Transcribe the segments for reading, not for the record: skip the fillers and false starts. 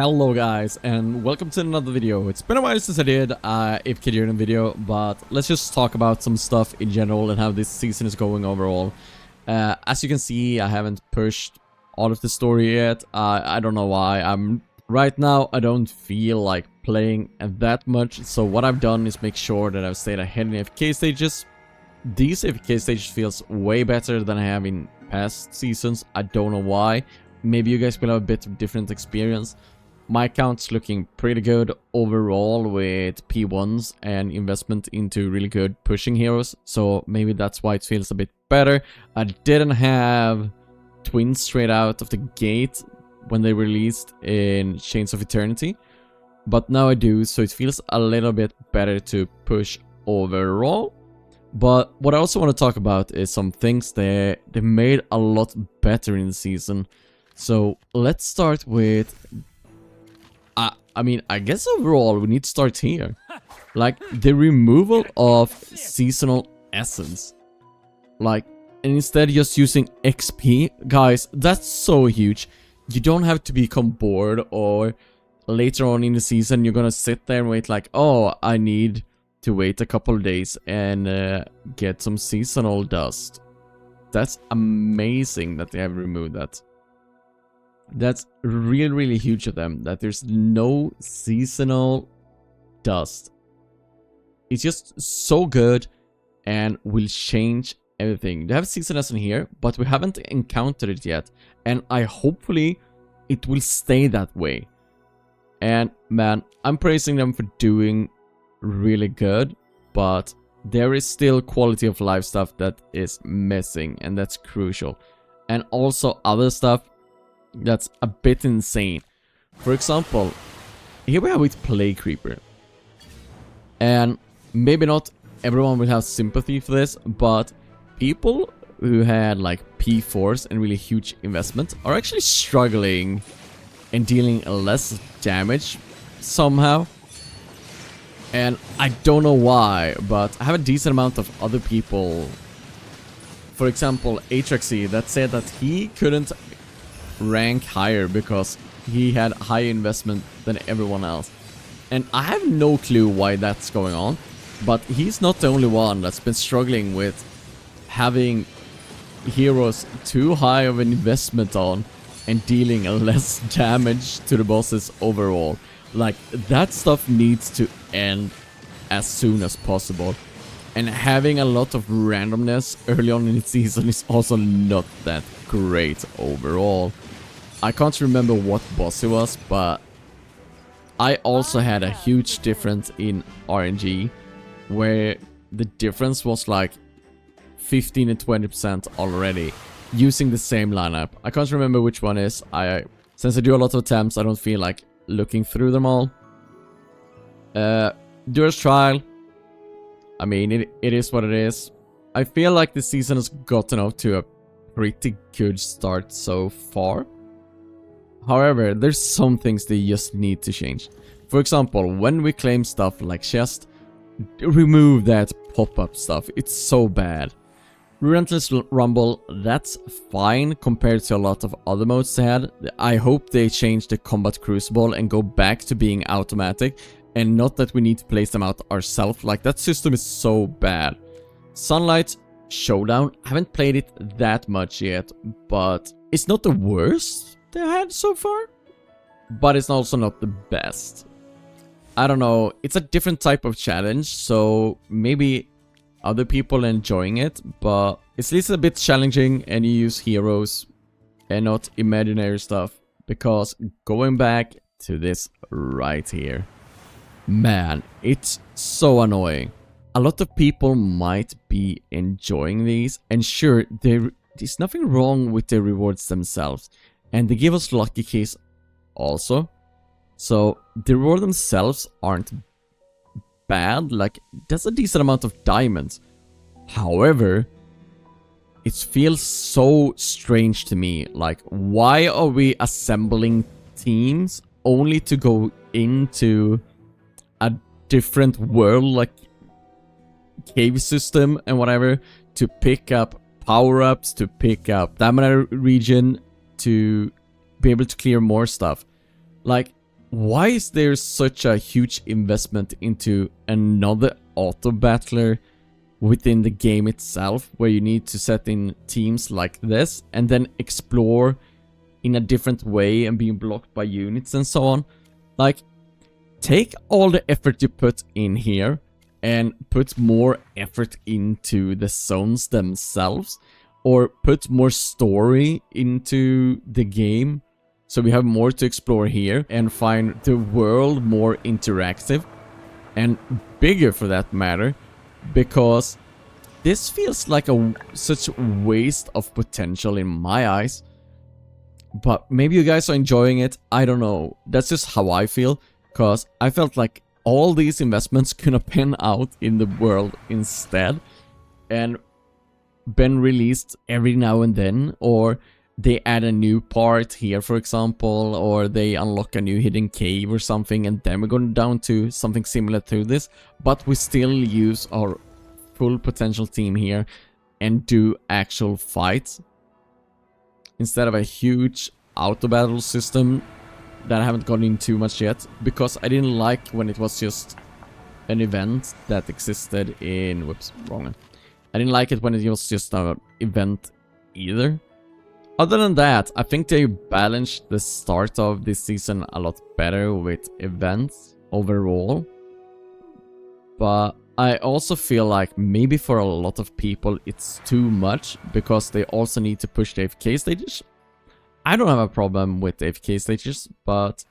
Hello guys, and welcome to another video. It's been a while since I did AFK Journey video, but let's just talk about some stuff in general and how this season is going overall. As you can see, I haven't pushed all of the story yet. I don't know why. Right now, I don't feel like playing that much, so what I've done is make sure that I've stayed ahead in AFK stages. These AFK stages feels way better than I have in past seasons. I don't know why. Maybe you guys will have a bit of different experience. My account's looking pretty good overall with P1s and investment into really good pushing heroes. So maybe that's why it feels a bit better. I didn't have twins straight out of the gate when they released in Chains of Eternity. But now I do, so it feels a little bit better to push overall. But what I also want to talk about is some things they made a lot better in the season. So let's start with... I guess overall we need to start here. Like, the removal of seasonal essence. Like, and instead just using XP. Guys, that's so huge. You don't have to become bored or later on in the season you're gonna sit there and wait like, oh, I need to wait a couple of days and get some seasonal dust. That's amazing that they have removed that. That's really huge of them, that there's no seasonal dust. It's just so good and will change everything. They have season dust in here, but we haven't encountered it yet. And hopefully it will stay that way. And man, I'm praising them for doing really good, but there is still quality of life stuff that is missing, and that's crucial. And also other stuff that's a bit insane. For example, here we are with Plague Creeper. And maybe not everyone will have sympathy for this, but people who had like P4s and really huge investment are actually struggling and dealing less damage somehow. And I don't know why, but I have a decent amount of other people. For example, Atraxy, that said that he couldn't rank higher because he had higher investment than everyone else. And I have no clue why that's going on, but he's not the only one that's been struggling with having heroes too high of an investment on and dealing less damage to the bosses overall. Like, that stuff needs to end as soon as possible. And having a lot of randomness early on in the season is also not that great overall. I can't remember what boss it was, but I also had a huge difference in RNG, where the difference was like 15 and 20% already, using the same lineup. I can't remember which one is. Since I do a lot of attempts, I don't feel like looking through them all. Dur's Trial, I mean, it is what it is. I feel like the season has gotten off to a pretty good start so far. However, there's some things they just need to change. For example, when we claim stuff like chest, remove that pop-up stuff. It's so bad. Relentless Rumble, that's fine compared to a lot of other modes they had. I hope they change the Combat Crucible and go back to being automatic, and not that we need to place them out ourselves. Like, that system is so bad. Sunlight Showdown, I haven't played it that much yet, but it's not the worst they had so far, but it's also not the best. I don't know, it's a different type of challenge, so maybe other people are enjoying it, but it's at least a bit challenging and you use heroes and not imaginary stuff. Because going back to this right here, man, it's so annoying. A lot of people might be enjoying these, and sure, there's nothing wrong with the rewards themselves. And they give us lucky keys also. So the reward themselves aren't bad. Like, that's a decent amount of diamonds. However, it feels so strange to me. Like, why are we assembling teams only to go into a different world, like cave system and whatever, to pick up power-ups, to pick up Damina region, to be able to clear more stuff? Like, why is there such a huge investment into another auto battler within the game itself, where you need to set in teams like this and then explore in a different way and being blocked by units and so on? Like, take all the effort you put in here and put more effort into the zones themselves, or put more story into the game so we have more to explore here and find the world more interactive and bigger for that matter, because this feels like such a waste of potential in my eyes. But maybe you guys are enjoying it, I don't know. That's just how I feel, because I felt like all these investments could have been out in the world instead and been released every now and then, or they add a new part here, for example, or they unlock a new hidden cave or something, and then we're going down to something similar to this, but we still use our full potential team here and do actual fights instead of a huge auto battle system that I haven't gone in too much yet, because I didn't like when it was just an event that existed in... whoops, wrong one. I didn't like it when it was just an event either. Other than that, I think they balanced the start of this season a lot better with events overall. But I also feel like maybe for a lot of people it's too much, because they also need to push the AFK stages. I don't have a problem with the AFK stages, but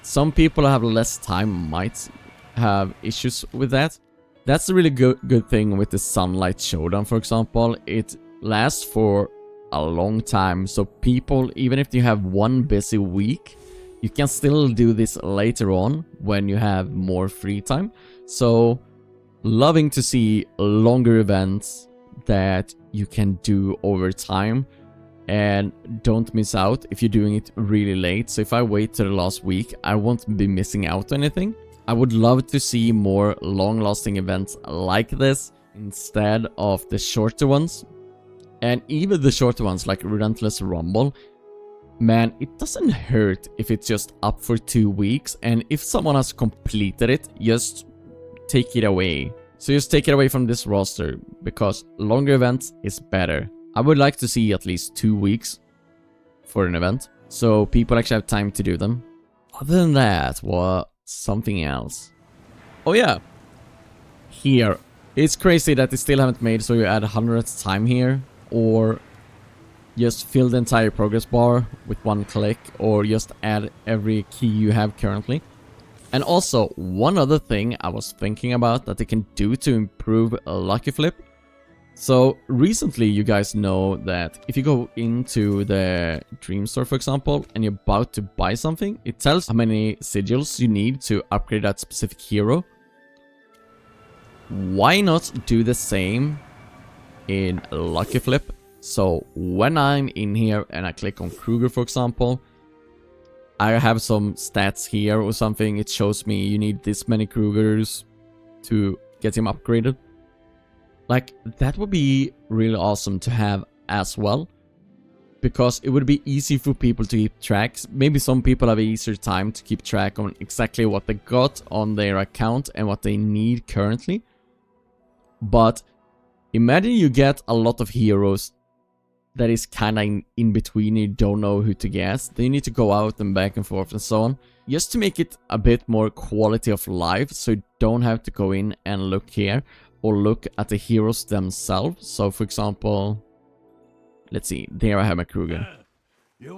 some people who have less time might have issues with that. That's a really good thing with the Sunlight Showdown, for example. It lasts for a long time, so people, even if you have one busy week, you can still do this later on when you have more free time. So loving to see longer events that you can do over time, and don't miss out if you're doing it really late. So if I wait to the last week, I won't be missing out on anything. I would love to see more long-lasting events like this instead of the shorter ones. And even the shorter ones like Relentless Rumble, man, it doesn't hurt if it's just up for 2 weeks, and if someone has completed it, just take it away. So just take it away from this roster, because longer events is better. I would like to see at least 2 weeks for an event, so people actually have time to do them. Other than that, what? Something else. Oh yeah, here. It's crazy that they still haven't made so you add 100th time here, or just fill the entire progress bar with one click, or just add every key you have currently. And also, one other thing I was thinking about that they can do to improve a Lucky Flip. So recently you guys know that if you go into the Dream Store, for example, and you're about to buy something, it tells how many sigils you need to upgrade that specific hero. Why not do the same in Lucky Flip? So when I'm in here and I click on Kruger, for example, I have some stats here or something. It shows me you need this many Krugers to get him upgraded. Like, that would be really awesome to have as well, because it would be easy for people to keep track. Maybe some people have an easier time to keep track on exactly what they got on their account and what they need currently. But imagine you get a lot of heroes that is kind of in between, you don't know who to guess. Then you need to go out and back and forth and so on, just to make it a bit more quality of life, so you don't have to go in and look here or look at the heroes themselves. So for example, let's see, there I have my Kruger.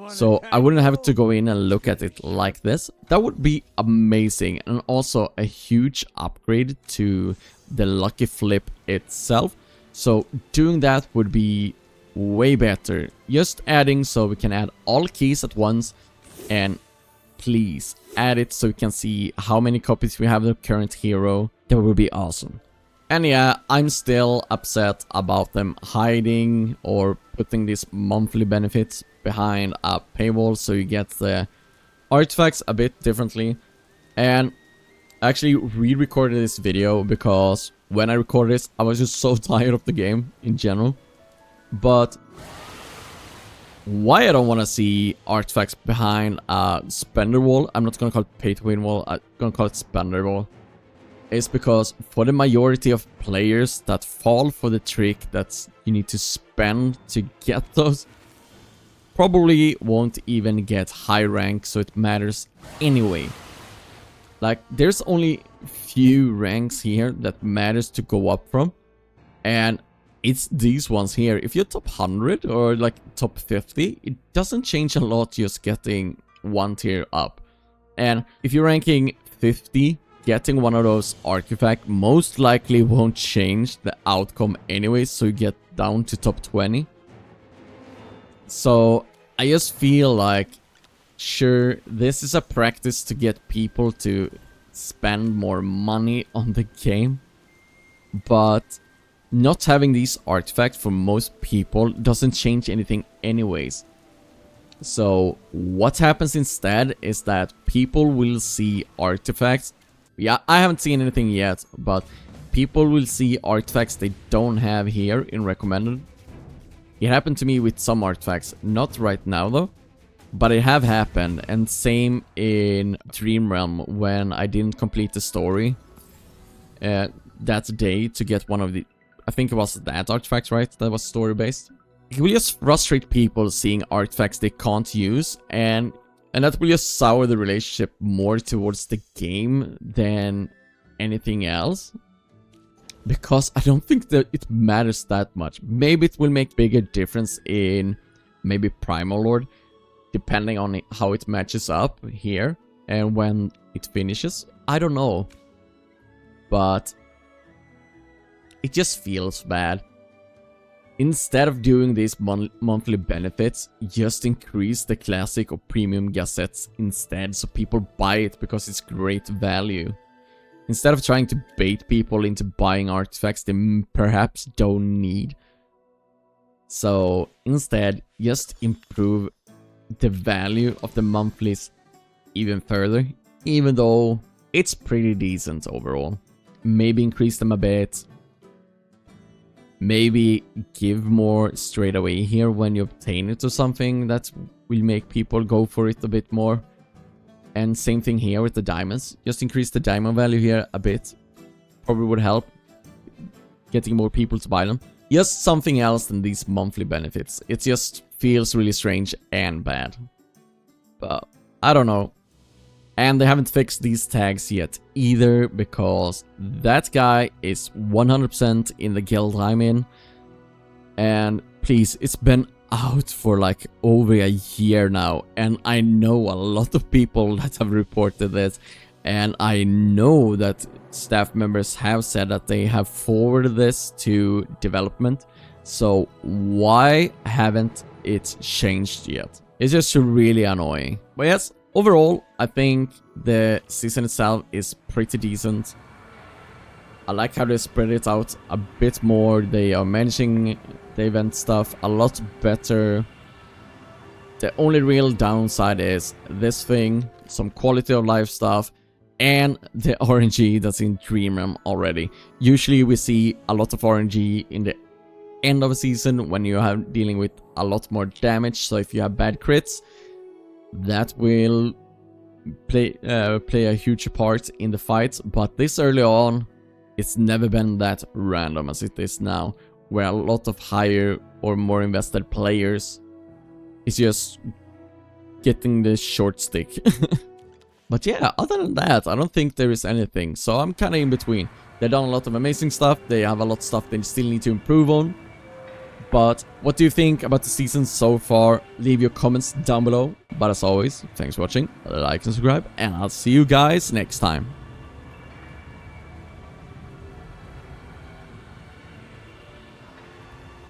So I wouldn't have to go in and look at it like this. That would be amazing, and also a huge upgrade to the Lucky Flip itself. So doing that would be way better. Just adding so we can add all keys at once, and please add it so we can see how many copies we have of the current hero. That would be awesome. And yeah, I'm still upset about them hiding or putting these monthly benefits behind a paywall so you get the artifacts a bit differently. And I actually re-recorded this video because when I recorded this, I was just so tired of the game in general. But why I don't want to see artifacts behind a spender wall, I'm not gonna call it pay to win wall, I'm gonna call it spender wall, is because for the majority of players that fall for the trick that you need to spend to get those, probably won't even get high rank, so it matters anyway. Like, there's only few ranks here that matters to go up from, and it's these ones here. If you're top 100 or like top 50, it doesn't change a lot just getting one tier up. And if you're ranking 50, getting one of those artifacts most likely won't change the outcome anyway, so you get down to top 20. So I just feel like, sure, this is a practice to get people to spend more money on the game, but not having these artifacts for most people doesn't change anything anyways. So what happens instead is that people will see artifacts. Yeah, I haven't seen anything yet, but people will see artifacts they don't have here in recommended. It happened to me with some artifacts, not right now though, but it have happened, and same in Dream Realm when I didn't complete the story that day to get one of the, I think it was that artifact, right? That was story based. It will just frustrate people seeing artifacts they can't use, and that will just sour the relationship more towards the game than anything else. Because I don't think that it matters that much. Maybe it will make bigger difference in maybe Primal Lord, depending on how it matches up here and when it finishes. I don't know. But it just feels bad. Instead of doing these monthly benefits, just increase the classic or premium gazettes instead, so people buy it because it's great value. Instead of trying to bait people into buying artifacts they perhaps don't need. So instead, just improve the value of the monthlies even further, even though it's pretty decent overall. Maybe increase them a bit. Maybe give more straight away here when you obtain it or something that will make people go for it a bit more. And same thing here with the diamonds. Just increase the diamond value here a bit. Probably would help getting more people to buy them. Just something else than these monthly benefits. It just feels really strange and bad. But I don't know. And they haven't fixed these tags yet either, because that guy is 100% in the guild I'm in. And please, it's been out for like over a year now, and I know a lot of people that have reported this, and I know that staff members have said that they have forwarded this to development. So why haven't it changed yet? It's just really annoying. But yes, overall, I think the season itself is pretty decent. I like how they spread it out a bit more. They are managing the event stuff a lot better. The only real downside is this thing, some quality of life stuff, and the RNG that's in Dream Realm already. Usually we see a lot of RNG in the end of a season when you are dealing with a lot more damage. So if you have bad crits, that will play a huge part in the fight. But this early on, it's never been that random as it is now, where a lot of higher or more invested players is just getting the short stick. But yeah, other than that, I don't think there is anything. So I'm kind of in between. They've done a lot of amazing stuff. They have a lot of stuff they still need to improve on. But what do you think about the season so far? Leave your comments down below. But as always, thanks for watching, like and subscribe, and I'll see you guys next time.